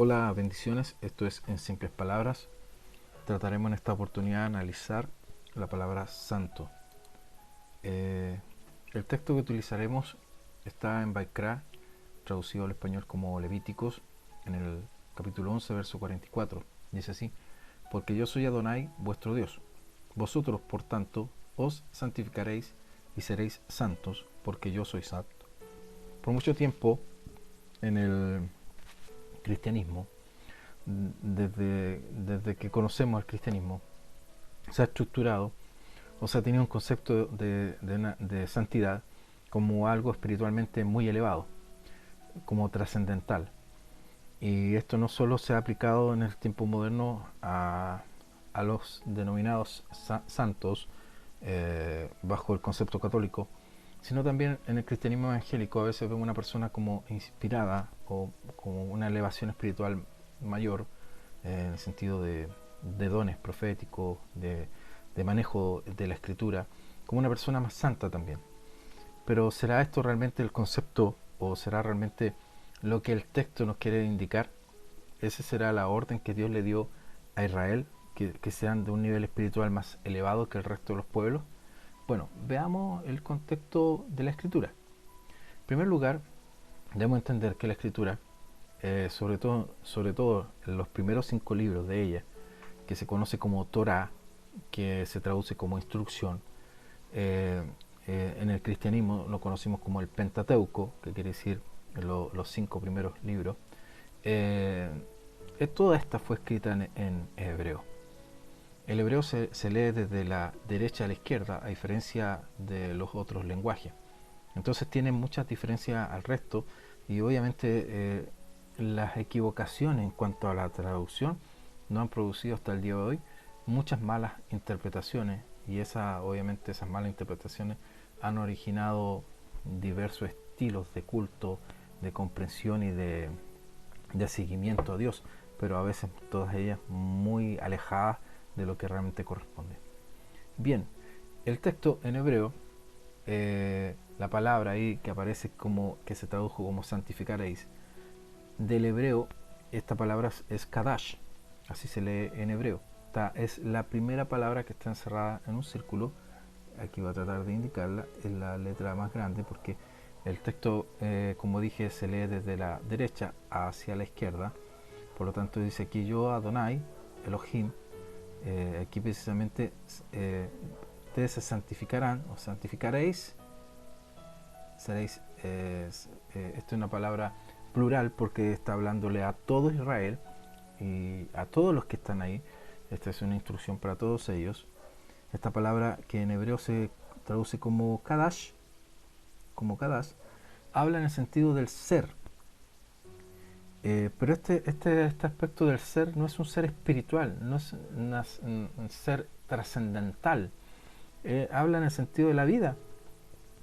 Hola, bendiciones. Esto es En Simples Palabras. Trataremos en esta oportunidad de analizar la palabra santo. El texto que utilizaremos está en Baikra, traducido al español como Levíticos, en el capítulo 11, verso 44. Dice así: porque yo soy Adonai, vuestro Dios. Vosotros, por tanto, os santificaréis y seréis santos, porque yo soy santo. Por mucho tiempo, en el cristianismo, desde que conocemos el cristianismo, se ha estructurado o se ha tenido un concepto de santidad como algo espiritualmente muy elevado, como trascendental. Y esto no solo se ha aplicado en el tiempo moderno a los denominados santos bajo el concepto católico, sino también en el cristianismo evangélico. A veces vemos una persona como inspirada o como una elevación espiritual mayor, en el sentido de dones proféticos, de manejo de la escritura, como una persona más santa también. Pero ¿será esto realmente el concepto o será realmente lo que el texto nos quiere indicar? ¿Esa será la orden que Dios le dio a Israel, que sean de un nivel espiritual más elevado que el resto de los pueblos? Bueno, veamos el contexto de la escritura. En primer lugar, debemos entender que la escritura, sobre todo en los primeros 5 libros de ella, que se conoce como Torá, que se traduce como instrucción, eh, en el cristianismo lo conocimos como el Pentateuco, que quiere decir los 5 primeros libros. eh, Toda esta fue escrita en hebreo. El hebreo se lee desde la derecha a la izquierda, a diferencia de los otros lenguajes. Entonces tiene muchas diferencias al resto, y obviamente las equivocaciones en cuanto a la traducción no han producido hasta el día de hoy muchas malas interpretaciones, y obviamente esas malas interpretaciones han originado diversos estilos de culto, de comprensión y de seguimiento a Dios, pero a veces todas ellas muy alejadas de lo que realmente corresponde. Bien, el texto en hebreo, la palabra ahí que aparece como que se tradujo como santificaréis, del hebreo esta palabra es kadash, así se lee en hebreo. Es la primera palabra que está encerrada en un círculo. Aquí voy a tratar de indicarla en la letra más grande, porque el texto, como dije, se lee desde la derecha hacia la izquierda. Por lo tanto dice aquí: yo Adonai, Elohim. Aquí precisamente ustedes se santificarán o santificaréis, seréis, esta es una palabra plural porque está hablándole a todo Israel y a todos los que están ahí. Esta es una instrucción para todos ellos. Esta palabra, que en hebreo se traduce como kadash, habla en el sentido del ser. Pero este aspecto del ser no es un ser espiritual, no es un ser trascendental. Habla en el sentido de la vida,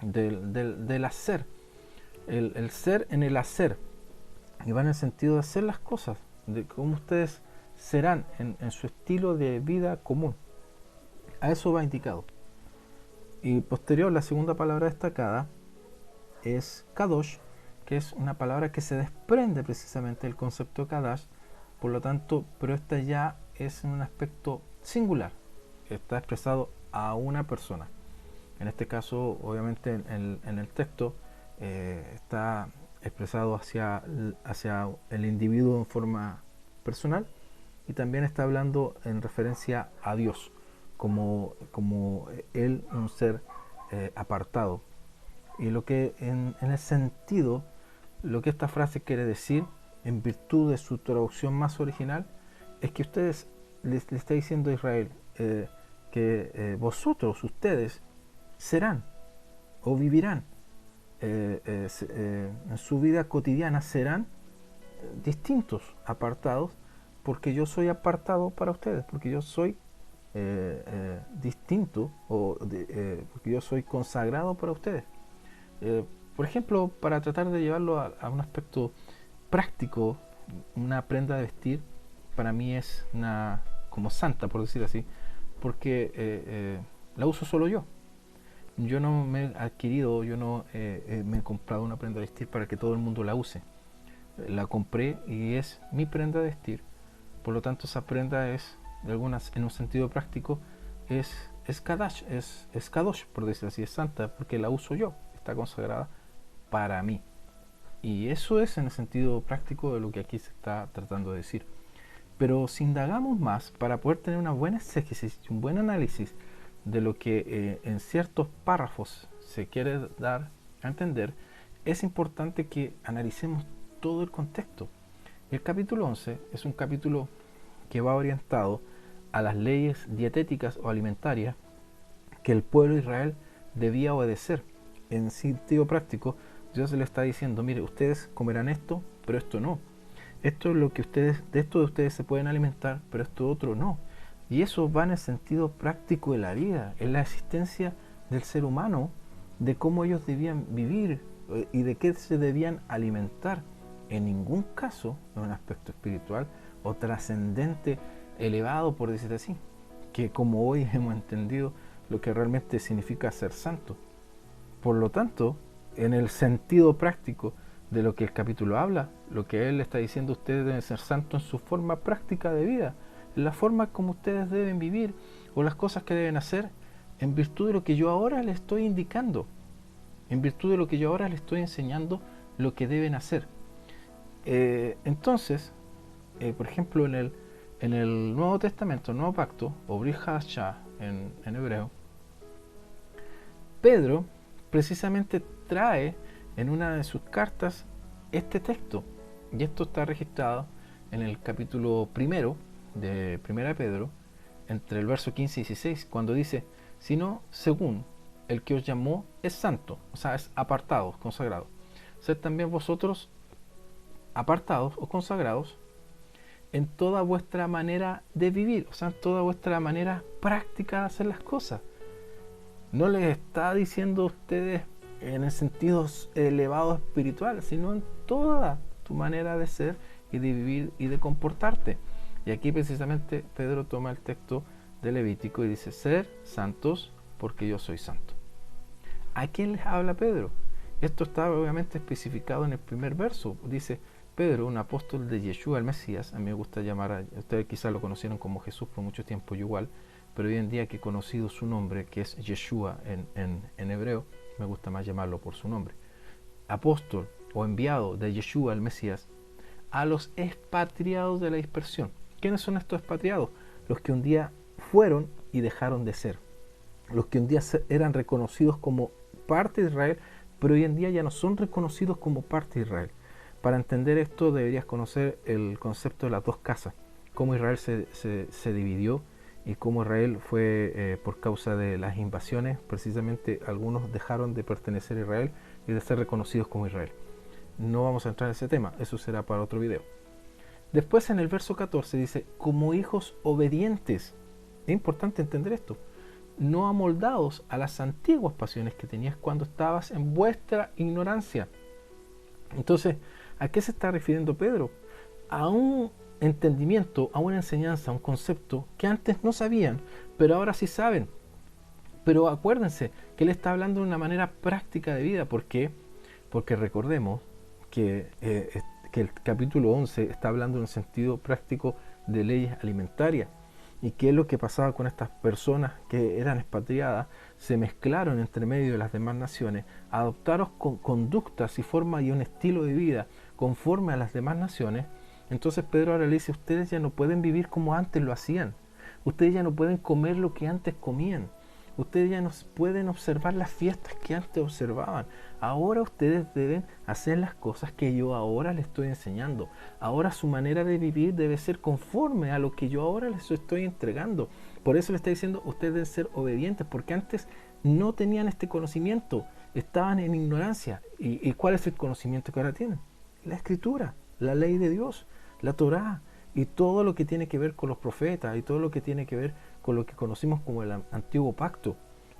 del hacer. El ser en el hacer. Y va en el sentido de hacer las cosas, de cómo ustedes serán en su estilo de vida común. A eso va indicado. Y posterior, la segunda palabra destacada es kadosh, que es una palabra que se desprende precisamente del concepto kadash. Por lo tanto, pero esta ya es un aspecto singular, está expresado a una persona. En este caso, obviamente, en el texto está expresado hacia el individuo en forma personal, y también está hablando en referencia a Dios como él, un ser apartado. Y lo que en el sentido, lo que esta frase quiere decir, en virtud de su traducción más original, es que ustedes le está diciendo a Israel que vosotros, ustedes, serán o vivirán en su vida cotidiana, serán distintos, apartados, porque yo soy apartado para ustedes, porque yo soy distinto, porque yo soy consagrado para ustedes. Por ejemplo, para tratar de llevarlo a un aspecto práctico, una prenda de vestir para mí es una como santa, por decir así, porque la uso solo yo. Yo no me he adquirido, yo no me he comprado una prenda de vestir para que todo el mundo la use. la compré y es mi prenda de vestir. Por lo tanto, esa prenda es, en un sentido práctico, es Kadash, es Kadosh, por decirlo así, es santa, porque la uso yo, está consagrada para mí. Y eso es en el sentido práctico de lo que aquí se está tratando de decir. Pero si indagamos más, para poder tener una buena exégesis, un buen análisis de lo que en ciertos párrafos se quiere dar a entender, es importante que analicemos todo el contexto. El capítulo 11 es un capítulo que va orientado a las leyes dietéticas o alimentarias que el pueblo de Israel debía obedecer. En sentido práctico, Dios le está diciendo, mire, ustedes comerán esto, pero esto no. Esto es lo que ustedes, de esto de ustedes se pueden alimentar, pero esto otro no. Y eso va en el sentido práctico de la vida, en la existencia del ser humano, de cómo ellos debían vivir y de qué se debían alimentar. En ningún caso en un aspecto espiritual o trascendente, elevado, por decir así, que como hoy hemos entendido lo que realmente significa ser santo. Por lo tanto, en el sentido práctico de lo que el capítulo habla, lo que él está diciendo, ustedes deben ser santos en su forma práctica de vida, en la forma como ustedes deben vivir o las cosas que deben hacer, en virtud de lo que yo ahora les estoy indicando, en virtud de lo que yo ahora les estoy enseñando lo que deben hacer. Entonces, por ejemplo, en el Nuevo Testamento, el Nuevo Pacto, o Brit Hadashah en hebreo, Pedro precisamente trae en una de sus cartas este texto, y esto está registrado en el capítulo primero de Primera de Pedro, entre el verso 15 y 16, cuando dice, sino según el que os llamó es santo, o sea, es apartado, consagrado. Sed también vosotros apartados o consagrados en toda vuestra manera de vivir, o sea, en toda vuestra manera práctica de hacer las cosas. No les está diciendo a ustedes en el sentido elevado espiritual, sino en toda tu manera de ser y de vivir y de comportarte. Y aquí precisamente Pedro toma el texto de Levítico y dice, ser santos porque yo soy santo. ¿A quién les habla Pedro? Esto está obviamente especificado en el primer verso. Dice, Pedro, un apóstol de Yeshua el Mesías, a mí me gusta llamar, ustedes quizás lo conocieron como Jesús por mucho tiempo, yo igual, pero hoy en día que he conocido su nombre, que es Yeshua en hebreo, me gusta más llamarlo por su nombre. Apóstol o enviado de Yeshua el Mesías a los expatriados de la dispersión. ¿Quiénes son estos expatriados? Los que un día fueron y dejaron de ser. Los que un día eran reconocidos como parte de Israel, pero hoy en día ya no son reconocidos como parte de Israel. Para entender esto deberías conocer el concepto de las dos casas, cómo Israel se dividió y cómo Israel fue, por causa de las invasiones, precisamente algunos dejaron de pertenecer a Israel y de ser reconocidos como Israel. No vamos a entrar en ese tema, eso será para otro video. Después en el verso 14 dice, como hijos obedientes. Es importante entender esto. No amoldados a las antiguas pasiones que tenías cuando estabas en vuestra ignorancia. Entonces, ¿a qué se está refiriendo Pedro? A un entendimiento, a una enseñanza, a un concepto que antes no sabían, pero ahora sí saben. Pero acuérdense que él está hablando de una manera práctica de vida. ¿Por qué? Porque recordemos que el capítulo 11 está hablando en un sentido práctico de leyes alimentarias. ¿Y qué es lo que pasaba con estas personas que eran expatriadas? Se mezclaron entre medio de las demás naciones, adoptaron conductas y formas y un estilo de vida conforme a las demás naciones. Entonces Pedro ahora le dice, ustedes ya no pueden vivir como antes lo hacían. Ustedes ya no pueden comer lo que antes comían. Ustedes ya no pueden observar las fiestas que antes observaban. Ahora ustedes deben hacer las cosas que yo ahora les estoy enseñando. Ahora su manera de vivir debe ser conforme a lo que yo ahora les estoy entregando. Por eso le está diciendo, ustedes deben ser obedientes, porque antes no tenían este conocimiento, estaban en ignorancia. ¿Y cuál es el conocimiento que ahora tienen? La Escritura, la ley de Dios, la Torá, y todo lo que tiene que ver con los profetas, y todo lo que tiene que ver con lo que conocimos como el antiguo pacto.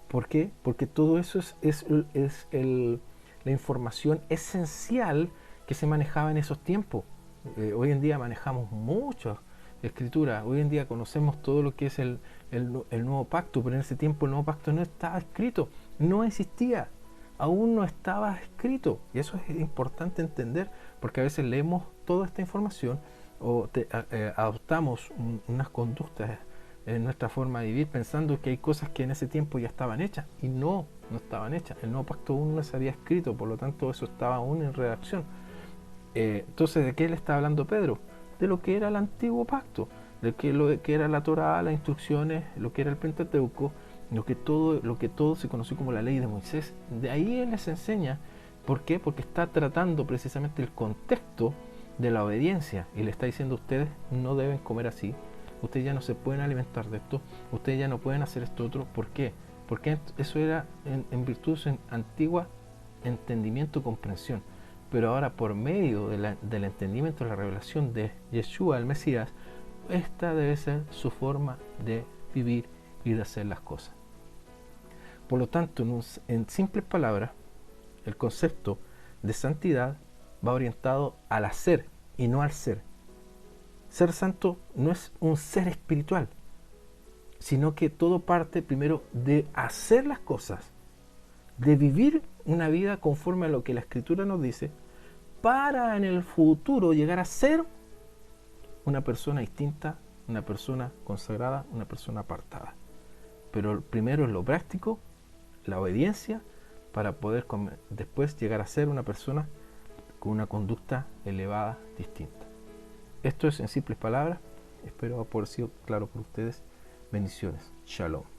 ¿Por qué? Porque todo eso es la información esencial que se manejaba en esos tiempos. Hoy en día manejamos muchas escrituras, hoy en día conocemos todo lo que es el nuevo pacto, pero en ese tiempo el nuevo pacto no estaba escrito, no existía. aún no estaba escrito. Y eso es importante entender, porque a veces leemos toda esta información o adoptamos unas conductas en nuestra forma de vivir pensando que hay cosas que en ese tiempo ya estaban hechas, y no estaban hechas. El nuevo pacto aún no se había escrito, por lo tanto eso estaba aún en redacción. Entonces, ¿de qué le está hablando Pedro? De lo que era el antiguo pacto, de lo que era la Torá, las instrucciones, lo que era el Pentateuco, lo que todo se conoció como la ley de Moisés. De ahí él les enseña. ¿Por qué? Porque está tratando precisamente el contexto de la obediencia, y le está diciendo: ustedes no deben comer así, ustedes ya no se pueden alimentar de esto, ustedes ya no pueden hacer esto otro. ¿Por qué? Porque eso era en virtud de antigua entendimiento, comprensión. Pero ahora, por medio del entendimiento, de la revelación de Yeshua, el Mesías, esta debe ser su forma de vivir y de hacer las cosas. Por lo tanto, en simples palabras, el concepto de santidad va orientado al hacer y no al ser. Ser santo no es un ser espiritual, sino que todo parte primero de hacer las cosas, de vivir una vida conforme a lo que la Escritura nos dice, para en el futuro llegar a ser una persona distinta, una persona consagrada, una persona apartada. Pero primero es lo práctico, la obediencia, para poder después llegar a ser una persona con una conducta elevada, distinta. Esto es en simples palabras. Espero haber sido claro por ustedes. Bendiciones. Shalom.